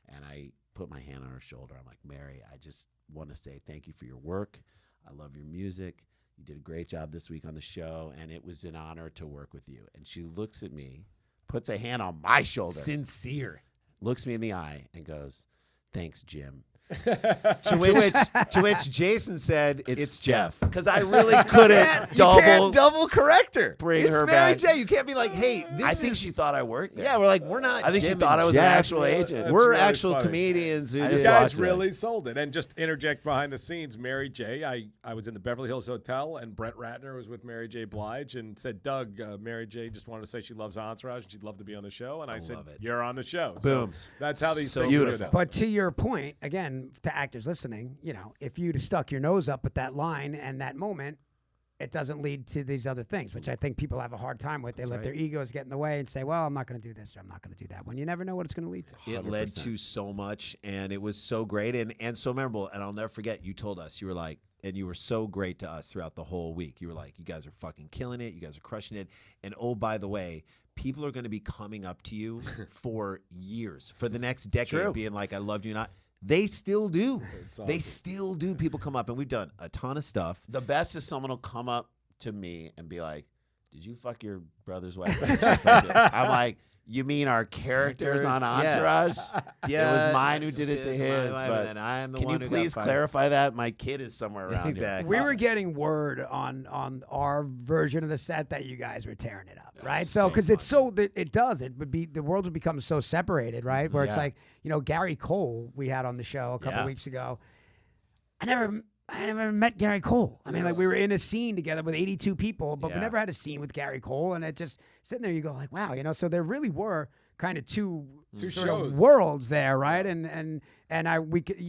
and I put my hand on her shoulder. I'm like, Mary, I just want to say thank you for your work. I love your music. You did a great job this week on the show, and it was an honor to work with you. And she looks at me, puts a hand on my shoulder, Sincere. looks me in the eye, and goes, thanks, Jim. To which Jason said, It's Jeff. Because I really couldn't You can't double correct her. bring it's her Mary back. J. You can't be like, hey, this I think is- she thought I worked there. Yeah, we're like, we're not. I think she Jim thought and I was an Jeff. actual agent. That's We're really actual funny. comedians who I You just just guys watched it. really sold it. And just interject behind the scenes, Mary J. I was in the Beverly Hills Hotel, and Brett Ratner was with Mary J. Blige and said, Doug, Mary J. just wanted to say she loves Entourage and she'd love to be on the show. And I said, love it. you're on the show. Boom. So that's how these So things beautiful. work out. But to your point, again, to actors listening, if you'd have stuck your nose up at that line and that moment, it doesn't lead to these other things, which I think people have a hard time with. They let their egos get in the way and say, well, I'm not going to do this or I'm not going to do that, when you never know what it's going to lead to. It led to so much, and it was so great and so memorable. And I'll never forget, you told us, you were like, and you were so great to us throughout the whole week. You were like, you guys are fucking killing it. You guys are crushing it. And oh, by the way, people are going to be coming up to you for years, for the next decade, being like, I loved you not. They still do. Awesome. They still do. People come up, and we've done a ton of stuff. The best is someone will come up to me and be like, did you fuck your brother's wife? Or did you fuck it? I'm like, you mean our characters on Entourage? Yeah, It was mine who did it to it's his. mine, But and I am the can one you who got please fired. clarify that? My kid is somewhere around Exactly. We were getting word on our version of the set that you guys were tearing it up, right? So because it's so the world would become so separated, right? Where it's like Gary Cole we had on the show a couple weeks ago. I never met Gary Cole. I mean, like we were in a scene together with 82 people, but we never had a scene with Gary Cole. And it just sitting there, you go like, wow, So there really were kind of two sort of shows. worlds there, right?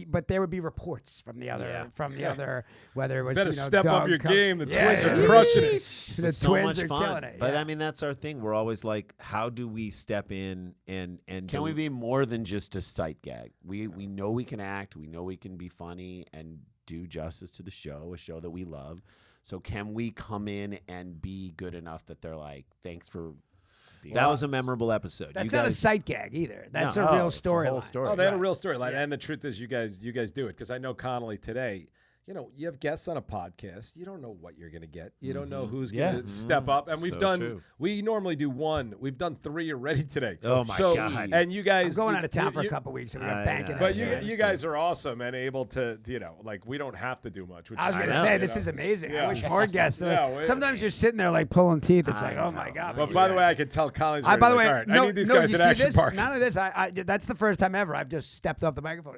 But there would be reports from the other whether it was Better step Doug up your come- game. The Yeah. Twins are crushing it. The so Twins much are fun. killing it. But yeah. I mean, that's our thing. We're always like, how do we step in and Can we be more than just a sight gag? We know we can act. We know we can be funny and do justice to the show, a show that we love. So can we come in and be good enough that they're like, thanks for being That on was a us." memorable episode. That's you not a guys, sight gag either. That's No. a Oh, real it's a whole storyline. story. Oh, they had a Right. real storyline, and the truth is, you guys do it because I know Connolly today. you have guests on a podcast. You don't know what you're going to get. You don't know who's Yeah. going to step up. And So we normally do one. We've done 3 already today. Oh, my God. And you guys. I'm going out of town for a couple weeks, and we got banking. But episodes. you guys are awesome and able to, we don't have to do much. Which I was is going to nice, say, this is amazing. I wish more guests. Sometimes you're sitting there like pulling teeth. It's like, oh my God. But by the way, I can tell Collins. By the way, I need these guys you at see Action this? Park. None of this. I that's the first time ever I've just stepped off the microphone.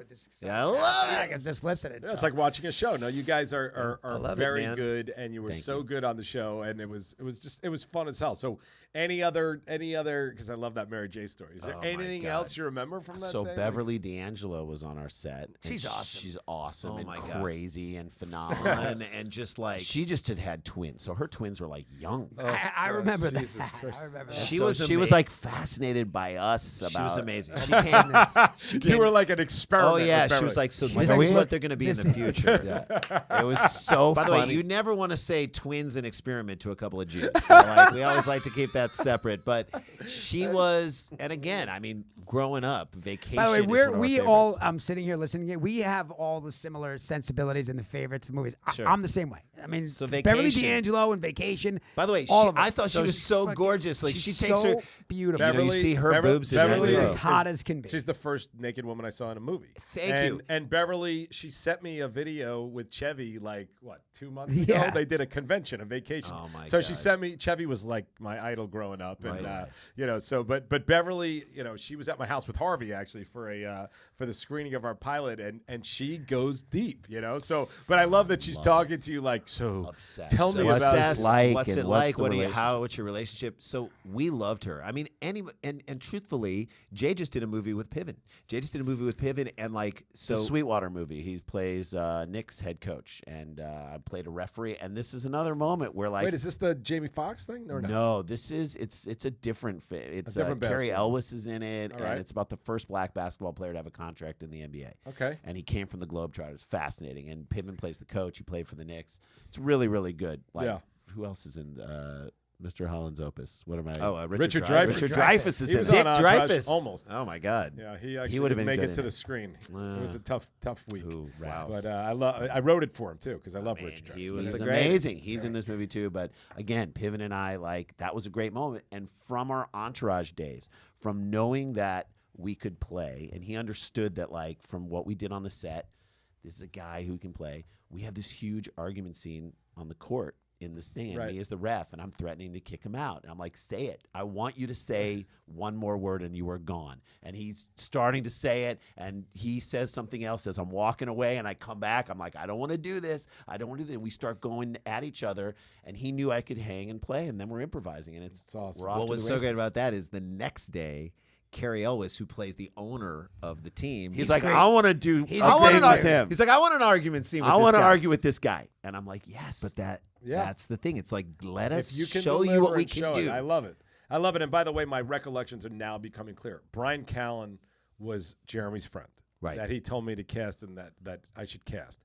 I love it. I was just listening. Yeah, it's like watching a show. No, you guys are love it, very man. good, and you were Thank so you. good on the show, and it was fun as hell. So any other because I love that Mary J story. Is there Oh, my anything God. else you remember from that? So day? Beverly D'Angelo was on our set. and She's awesome. She's awesome Oh, and my God. crazy and phenomenal. and just like She just had twins, so her twins were like young. Oh, I gosh, remember that. Jesus Christ. I remember She that. was she was ama- like fascinated by us. she was about- amazing. She came. You were like an experiment. Oh yeah, with she was Beverly. like, so She's this like, is "Look, what they're going to be in this the is-" future. It was so By the funny. way, you never want to say twins and experiment to a couple of Jews. So like, we always like to keep that separate. But she was, and again, I mean, growing up, Vacation. By the way, is one of our we all. favorites. I'm sitting here listening. We have all the similar sensibilities and the favorites of movies. Sure. I'm the same way. I mean, So Beverly Vacation. D'Angelo and Vacation. By the way, all of them. I thought she was she's so fucking- gorgeous. Like she's she takes so her. beautiful. You know, you see her boobs in that Beverly She's movie. as hot as can be. She's the first naked woman I saw in a movie. Thank you. And Beverly, she sent me a video with Chevy like 2 months ago. Yeah. They did a convention, a vacation. Oh, my so she God. sent me. Chevy was like my idol growing up, and Right. So but Beverly, she was at my house with Harvey actually for the screening of our pilot, and she goes deep, So, but I love that she's talking to you like so. Obsessed. Tell me What's about that like what's and it what's like? the relationship? What's your relationship? So we loved her. I mean, and truthfully, Jay just did a movie with Piven. And like The Sweetwater movie. He plays Nick's head coach, and I played a referee. And this is another moment where like. Wait, is this the Jamie Foxx thing or no? No, this is it's a different fit. It's different Carrie basketball. Elwes is in it, All and right. it's about the first black basketball player to have a contract in the NBA. Okay. And he came from the Globetrotters. Fascinating. And Piven plays the coach. He played for the Knicks. It's really, really good. Like, Yeah. who else is in Mr. Holland's Opus? What am I? Oh, Richard Dreyfuss. Dreyfuss. Richard Dreyfuss is He in was it. on Dick Entourage, Dreyfuss. almost. Oh my God. Yeah, he actually would've didn't been make good it to in the it. screen. It was a tough week. Ooh, wow. But I wrote it for him too because I love man, Richard Dreyfuss. he was He's the amazing. greatest. He's in this movie too. But again, Piven and I, like, that was a great moment. And from our Entourage days, from knowing that we could play, and he understood that, like, from what we did on the set, this is a guy who can play. We had this huge argument scene on the court in this thing, and Right. me as the ref, and I'm threatening to kick him out. And I'm like, say it. I want you to say one more word and you are gone. And he's starting to say it, and he says something else as I'm walking away, and I come back. I'm like, I don't want to do this. I don't want to do this. And we start going at each other, and he knew I could hang and play, and then we're improvising. And it's awesome. we're off What to was the so good races. about that is the next day, Carrie Elwes, who plays the owner of the team, He's like, great. I want to do. He's I a want great to player. him. He's like, I want an argument scene with I this want to guy. argue with this guy, and I'm like, yes. But Yeah. that's the thing. It's like, let us If you can show you deliver what we and can show do. it, I love it. I love it. And by the way, my recollections are now becoming clear. Brian Callen was Jeremy's friend. Right. That he told me to cast and that I should cast.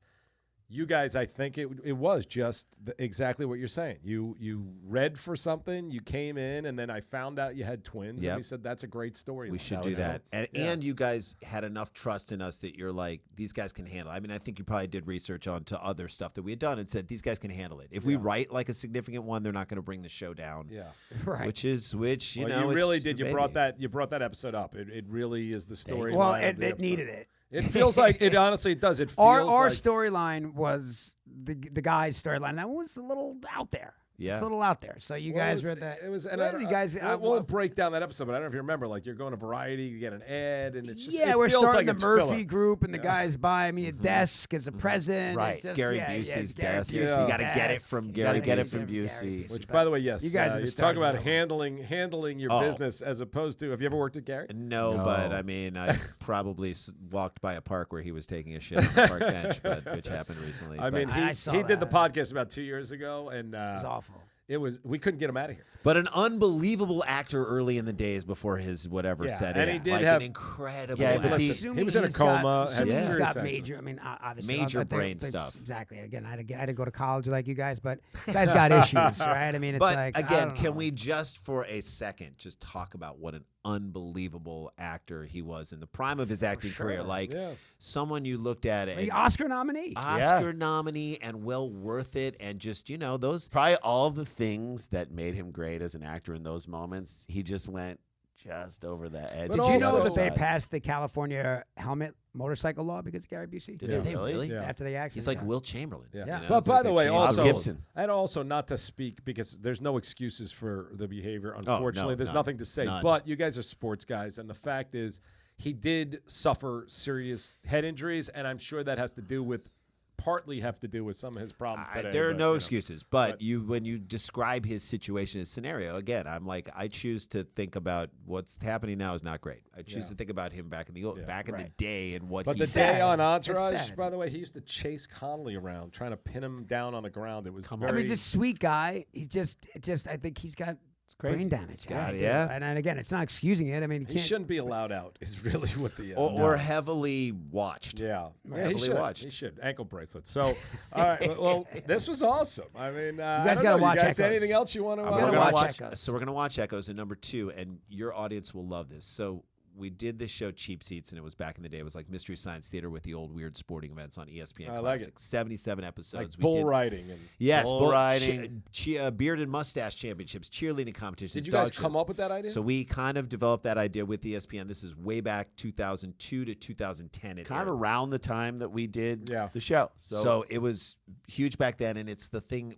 You guys, I think it was just exactly what you're saying. You read for something, you came in, and then I found out you had twins, Yep. and we said, that's a great story. We should do that. And you guys had enough trust in us that you're like, these guys can handle it. I mean, I think you probably did research onto other stuff that we had done and said, these guys can handle it. If we write like a significant one, they're not going to bring the show down. Yeah. Right. Which you Well, know, you really it's did. your You brought baby. that episode up. It really is the story. Well, line of the it episode. needed it. It feels like it. Honestly, it does. It feels Our like storyline was the guy's storyline. That was a little out there. Yeah. It's a little out there. So you guys read that. It was, and well, you guys. we'll break down that episode, but I don't know if you remember. Like, you're going to Variety, you get an ad, and it's just yeah, it we're feels starting like the it's Murphy filler. group, and the guy's buying me a desk as a present. Right. It's just- Gary yeah, Busey's Gary desk. Busey's You gotta get it desk. from You Gary gotta get it Busey. from Gary Busey. Which, but by the way, yes, you guys are the you stars talk about of that one. handling your Oh. business as opposed to. Have you ever worked at Gary? No, No. but I mean, I probably walked by a park where he was taking a shit on the park bench, which happened recently. I mean, I he saw did the that. podcast about 2 years ago, and It was awful. we couldn't get him out of here. but an unbelievable actor early in the days before his whatever Yeah, set and in. he did like have- an incredible Yeah, but actor. he- Assuming he was in a he's got- coma, had assuming he's serious got accidents. major. I mean, obviously, Major I think brain it's- stuff. Exactly. Again, I had to go to college like you guys, but you guys got issues, right? I mean, it's But like I again, don't can know. we just for a second just talk about what an unbelievable actor he was in the prime of his acting career. Like Yeah. someone you looked at The and Oscar nominee. Oscar nominee and well worth it, and just those. Probably all the things that made him great as an actor in those moments, he just went just over the edge. But Did you know also- that they passed the California helmet motorcycle law because of Gary Busey? Did Yeah. they really? Yeah. After the accident. He's like yeah. Will Chamberlain. Yeah. Yeah. But It's by like the they way, changed also, it. Gibson. and also not to speak because there's no excuses for the behavior. Unfortunately, there's none. nothing to say. None. But you guys are sports guys, and the fact is, he did suffer serious head injuries, and I'm sure that has to do with. Partly have to do with some of his problems today. There are but, no you know. excuses, but when you describe his situation, his scenario, again, I'm like, I choose to think about what's happening now is not great. I choose to think about him back in the the day and what But he the said. day on It's Entourage, sad. by the way, he used to chase Connolly around, trying to pin him down on the ground. It was I very. mean, he's a sweet guy. He's just I think he's got brain damage. yeah. And again, it's not excusing it. I mean, he shouldn't be allowed out. Is really what the. or heavily watched. Yeah, he Heavily should. watched. He should ankle bracelets. So, all right. Well, this was awesome. I mean, guys I don't gotta know. watch You guys, Echoes. anything else you want to? I'm We're gonna gonna watch watch. Echoes. So we're gonna watch Echoes in number 2, and your audience will love this. So we did this show Cheap Seats, and it was back in the day. It was like Mystery Science Theater with the old weird sporting events on ESPN I like Classic. 77 episodes. like bull riding and. Yes, bull riding. beard and mustache championships, cheerleading competitions. Did you guys dog come shows. up with that idea? So we kind of developed that idea with ESPN. This is way back 2002 to 2010. It kind of aired. around the time that we did Yeah. the show. So it was huge back then, and it's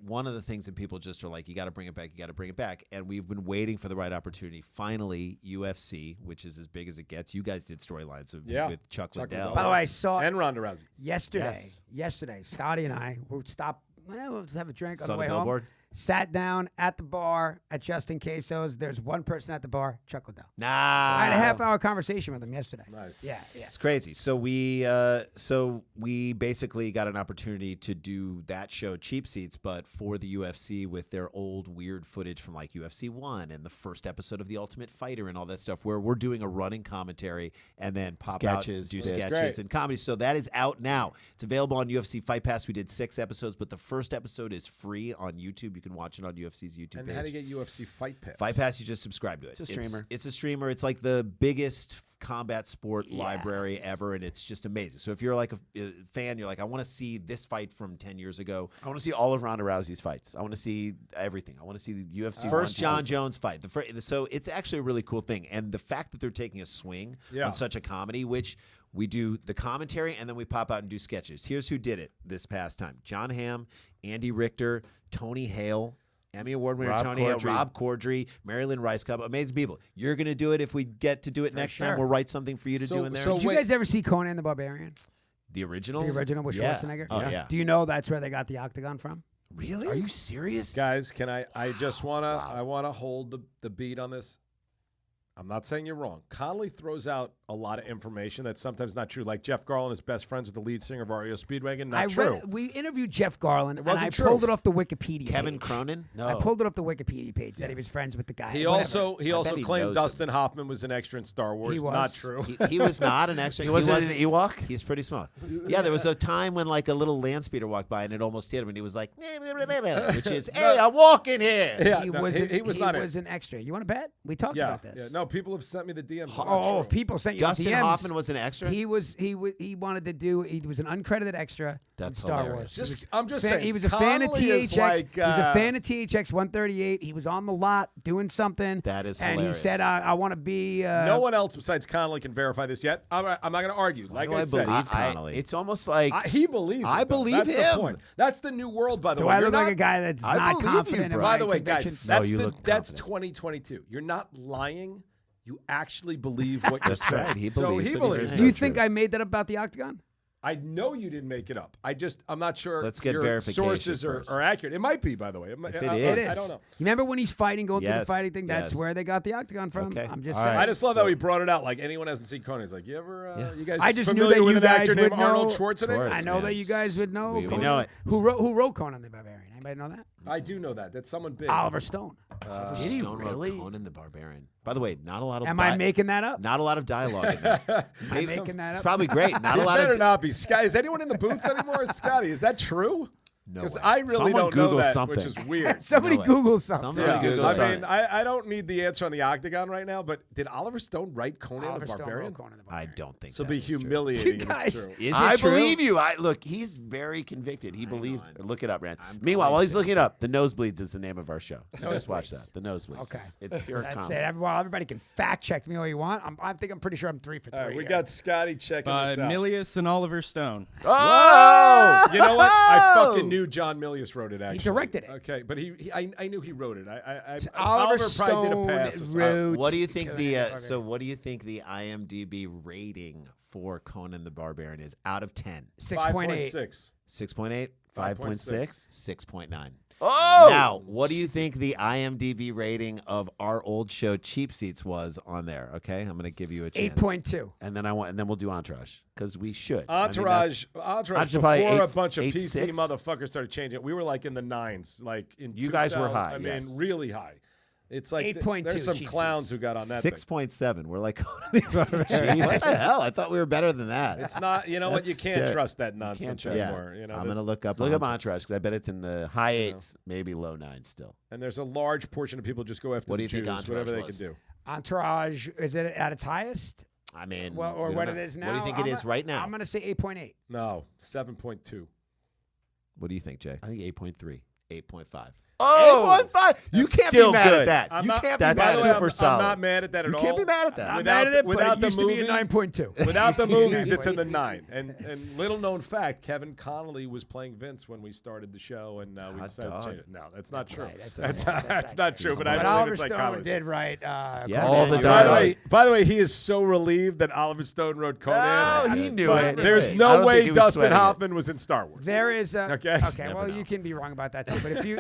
one of the things that people just are like, you got to bring it back, you got to bring it back. And we've been waiting for the right opportunity. Finally, UFC, which is as big as it gets. You guys did storylines with Chuck Liddell. By the way, I saw and Ronda Rousey. yesterday. Yes. Yesterday, Scotty and I would stop. We'll just have a drink on Saw the the way home. billboard? Sat down at the bar at Justin Queso's. There's one person at the bar, Chuck Liddell. Nah. I had a half-hour conversation with him yesterday. Nice. Yeah. It's crazy. So we basically got an opportunity to do that show, Cheap Seats, but for the UFC with their old weird footage from like UFC 1 and the first episode of The Ultimate Fighter and all that stuff, where we're doing a running commentary and then pop Sketches, out, do bits. sketches Great. and comedy. So that is out now. It's available on UFC Fight Pass. We did 6 episodes, but the first episode is free on YouTube. You can watch it on UFC's YouTube And page. how do you get UFC Fight Pass? Fight Pass, you just subscribe to it. It's a streamer. It's a streamer. It's like the biggest combat sport library ever, and it's just amazing. So if you're like a fan, you're like, I want to see this fight from 10 years ago. I want to see all of Ronda Rousey's fights. I want to see everything. I want to see the UFC First one. John Jones fight. So it's actually a really cool thing. And the fact that they're taking a swing on such a comedy, which we do the commentary and then we pop out and do sketches. Here's who did it this past time. John Hamm, Andy Richter, Tony Hale, Emmy Award winner Rob Tony Hale, Corddry. Rob Corddry, Marilyn Rice Cup. Amazing people. You're going to do it if we get to do it next time. sure. We'll write something for you to do in there. so Did you wait. guys ever see Conan the Barbarian? The original? The original with Yeah. Schwarzenegger? Oh, yeah. Do you know that's where they got the octagon from? Really? Are you serious? Guys, can I just wanna I wanna hold the beat on this. I'm not saying you're wrong. Connolly throws out a lot of information that's sometimes not true. Like Jeff Garland is best friends with the lead singer of REO Speedwagon. Not true. We interviewed Jeff Garland, and wasn't I true. pulled it off the Wikipedia Kevin page. Cronin? I pulled it off the Wikipedia page that he was friends with the guy. He Whatever. also bet he claimed knows Dustin Hoffman was an extra in Star Wars. He was. Not true. He was not an extra. He wasn't an Ewok? He's pretty smart. Yeah, there was a time when like a little land speeder walked by and it almost hit him, and he was like, which is, hey, I'm walking here. Yeah, he no, was he was not an extra. You want to bet? We talked Yeah, about this. yeah. No, people have sent me the DMs. It's not Oh, true. if people sent you Dustin DMs, Hoffman was an extra? He wanted to do. He was an uncredited extra That's in Star hilarious. Wars. I'm just saying, He was a fan of Connolly is THX. like, he was a fan of THX 138. He was on the lot doing something. That is and hilarious. he said, "I want to be." No one else besides Connolly can verify this yet. I'm not going to argue. Like do I I said, believe Connolly? It's almost like he believes. I it, though. believe That's him. The point. That's the new world, by the Do way. I You're look like not- a guy that's I not believe you, confident in bro. my By the way, guys, convictions? that's you look that's confident. 2022. You're not lying. You actually believe what you're saying. right. He so believes he what he's believes. saying. Do you So think true. I made that up about the octagon? I know you didn't make it up. I'm not sure. Let's get your verification sources first. are accurate. It might be, by the way. If it It is. is. I don't know. You remember when he's fighting, going through the Yes, fighting thing? That's yes. where they got the octagon from. Okay. I'm just All saying. right. I just love So- how he brought it out. Like anyone hasn't seen Conan. He's like, you ever? You guys? I just knew familiar that with you an actor guys named would Arnold know. Schwarzenegger. I know that you guys would know. We Conan. know it. Who wrote Conan the Barbarian? Anybody know that? I do know that. That's someone big. Oliver Stone. Did he Stone wrote really? Conan the Barbarian. By the way, not a lot of. Am I making that up? Not a lot of dialogue in there. Am I making that It's up? probably great. Not a It lot better of. not be. Scott, is anyone in the booth anymore? Scotty, is that true? No Because way. I really Someone don't know Google that, something. which is weird. Somebody No way. Google something. Somebody Yeah. Google I something. mean, I don't need the answer on the Octagon right now, but did Oliver Stone write Conan Oliver the Stone Barbarian? wrote Conan the I Barbarian. don't think This will that be is true. humiliating. You if it's guys- true. Is it I true? believe you. Look, he's very convicted. He believes. on. Look it up, Rand. I'm Meanwhile, going while he's to. looking it up, The Nosebleeds is the name of our show. So just watch Nosebleeds. that. The Nosebleeds. Okay. It's pure That's comedy. it. Well, everybody can fact check me all you want. I'm pretty sure I'm 3 for 3. All right, we here. got Scotty checking By this out. Milius and Oliver Stone. Oh! You know what? I fucking knew John Milius wrote it. Actually, directed it. Okay, but I knew he wrote it. Oliver probably did a Stone pass. wrote. What do you think Conan the the Barbarian. so what do you think the IMDb rating for Conan the Barbarian is out of 10? 6.8. 5.6. 6.8, 5.6, 6.9. Oh! Now, what do you think the IMDb rating of our old show Cheap Seats was on there? Okay, I'm going to give you a chance. 8.2. And then we'll do Entourage because we should. Entourage, Entourage before probably a eight- bunch of 8.6? PC motherfuckers started changing it, we were like in the 9s, like in You guys were 2000, high, I mean, yes. really high. It's like 8.2 there's some cheap clowns seats. who got on that thing. 6.7. We're like, what the hell? I thought we were better than that. It's not, you know what? You That's can't ter- trust that nonsense Yeah. anymore. You know, I'm gonna this- look up Entourage because I bet it's in the high 8s, maybe low 9s still. and there's a large portion of people just go after What do the you think Jews, Entourage whatever they was? can do. Entourage, is it at its highest? I mean, Well, or we what don't it know. is now? What do you think it is right now? I'm going to say 8.8. No, 7.2. What do you think, Jay? I think 8.3, 8.5. Oh! 8.5. You That's can't still be mad good. at that. I'm You not, can't by be mad the at way, that. I'm solid. not mad at that at You all. can't be mad at that. I'm Without mad at the- it, but without it the used to be a movie- 9.2. Without the movies, it's in the 9.8. 9. And little known fact, Kevin Connolly was playing Vince when we started the show, and we Hot decided dog. to change it. No, that's not true. Right, That's not true. But I But believe Oliver it's like Stone Connolly. did write Yeah, Conan. all the dialogue. By the way, he is so relieved that Oliver Stone wrote Conan. Oh, he knew But it. there's I no don't way think he was Dustin sweating it. Hoffman was in Star Wars. There is a Okay. Okay, well, you can be wrong about that too. But if you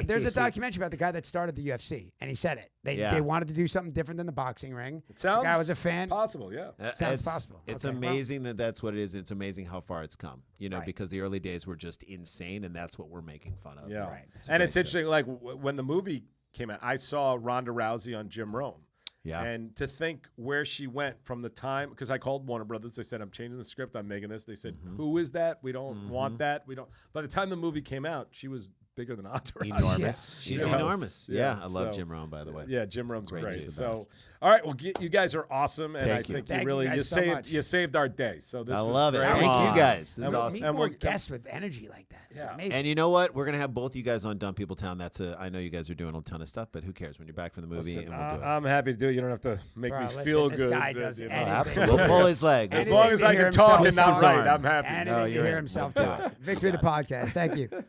there's a documentary about the guy that started the UFC, and he said it. Yeah. They wanted to do something different than the boxing ring. It sounds the guy was a fan. possible, yeah. Sounds It's- possible. It's Okay, well- amazing that that's what it is. It's amazing how far it's come. You know, Right. because the early days were just insane, and that's what we're making fun of. Yeah. Right. It's a And great it's show. interesting, like when the movie came out, I saw Ronda Rousey on Jim Rome. Yeah. And to think where she went from the time, because I called Warner Brothers, they said, I'm changing the script, I'm making this. They said, who is that? We don't want that. We don't. By the time the movie came out, she was bigger than Entourage. Enormous. Yes. She's Yeah. enormous. Yeah, Yeah, I love so- Jim Rome, by the way. Yeah, Jim Rome's Great great. dude. So, Best. all right, well, you guys are awesome, and Thank I you. think Thank you you really guys so much. you saved our day. So this I was love it. great. Thank Aw. you guys. This And is we- awesome. Meet more we'll- guests with energy like that. It's Yeah. amazing. And you know what? We're gonna have both you guys on Dumb People Town. I know you guys are doing a ton of stuff, but who cares when you're back from the movie Listen, and we'll do it. I'm happy to do it. You don't have to make Bro, me listen, feel this good. guy does you know. anything. Absolutely. We'll pull his leg. As Anything long as to I hear can talk himself and not talk. write, I'm happy. Anything No, to you're hear in. himself We'll do talk. Victory the podcast. Thank you.